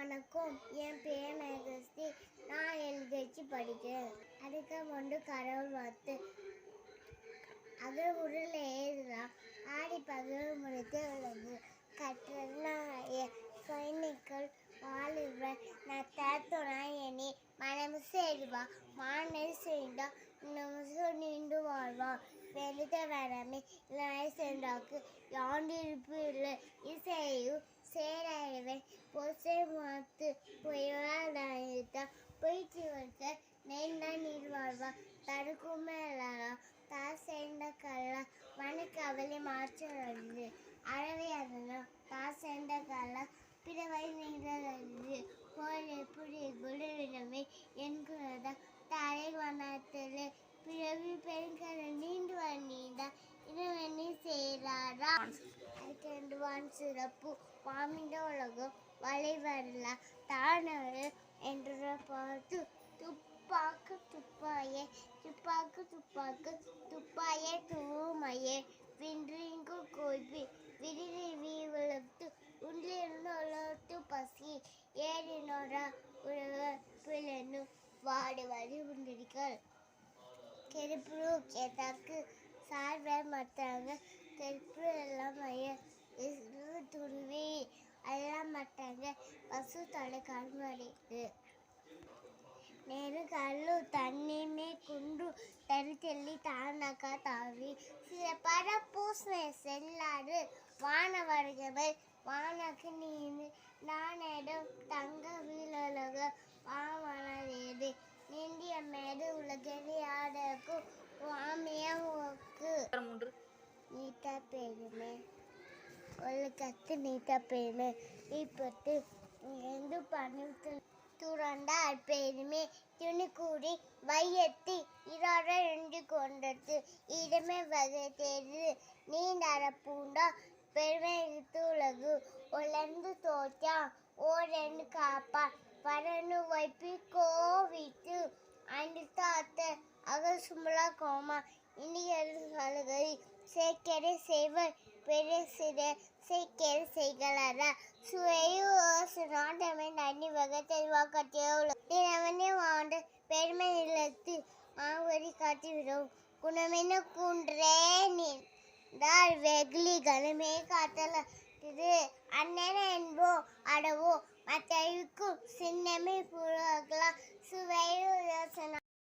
வணக்கம், என் பேர் மேகஸ்ரீ. நான் எழுதிச்சு படிக்கிறேன். அதுக்கு முண்டு கடவுள் வார்த்தை அது உருளை ஏறுதான் ஆடி பகல் முடித்து உள்ளது கற்றனாய சைனிகள் வாழுவர் நான் தேத்துனா எண்ணி மனம் சேருவா மானை செய்தா நிமிஷம் நீண்டு வாழ்வா வெளுத்த வரமே இல்லை சென்றாக்கு யாண்டிருப்பு இல்லை இசையும் சேரவன் பொசை மாத்து பொய்யாதான் போயிட்டு வந்த நெய்ந்தா நீர் வாழ்வா தடுக்குமே தான் சேர்ந்த கல்லா வனுக்கு அவளை மாற்றது அறவே அதனால் தான் சேர்ந்த கல்லா பிறவை நீங்கிறது போல் எப்படி குருவிடமே என்கிறதா தலை வனத்தில் பிறவி பெண்களை நீண்டு நீண்டா இனவெண்ணி செய்கிறாரா அதுக்கு 2 வான் சிறப்பு மாமிட உலகம் வலை வரல தானவர் என்ற பார்த்து துப்பாக்கு துப்பாயே துப்பாக்கு துப்பாக்கு துப்பாயே தூமையே வின்றிங்கு கோய்பி விரிதி வீவளத்து உண்டிலிருந்து உலகத்து பசி ஏறினோரா உலக பிள்ளைன்னு வாடி வாடி உண்டிரிகள் கெருப்பு கேட்டாக்கு சார்பை மாட்டாங்க கெருப்பு எல்லாம் துருவி அதெல்லாம் மாட்டாங்க பசு தலை கால்மடிது நேரு கல்லு தண்ணிமே குண்டு தெளி தானாக்கா தாவி சில பட பூசணை செல்லாறு வானவர்களை வானக்கு நீந்து நானிடம் தங்க வீழக வாமனது நீந்திய மேடு உலகெறி ஆடக்கும் வாமியக்கு நீட்டா பெருமை ஒழுக்கத்து நீட்டா பெருமை இப்பட்டு எந்த பணித்து துறந்தா பெருமை துணி கூடி வையத்தி இராட ரெண்டு கொண்டது இடமே வகை தேர்வு நீண்டார பூண்டா பெருமை இழுத்து உலகு உலர்ந்து தோற்றா ஓரெண்டு காப்பா வரனு வைப்பி கோவித்து ஐந்து தாத்த அகல் சுமலா கோமா இனியல்களை சேக்கரை செய்வர் பெரிய சிற சேக்கரை செய்களாரா சுவையும் நாட்டமே நன்னி வகை தெளிவா கட்டியவனே வாண்ட பெருமை இல்லத்து மாவரி காட்டி விடும் குணமென குன்றே நீந்தார் வெகுளி கனமே காட்டல இது அண்ணன் என்போ அடவோ மற்றவுக்கும் சின்னமே புறக்கலாம் சுவையும்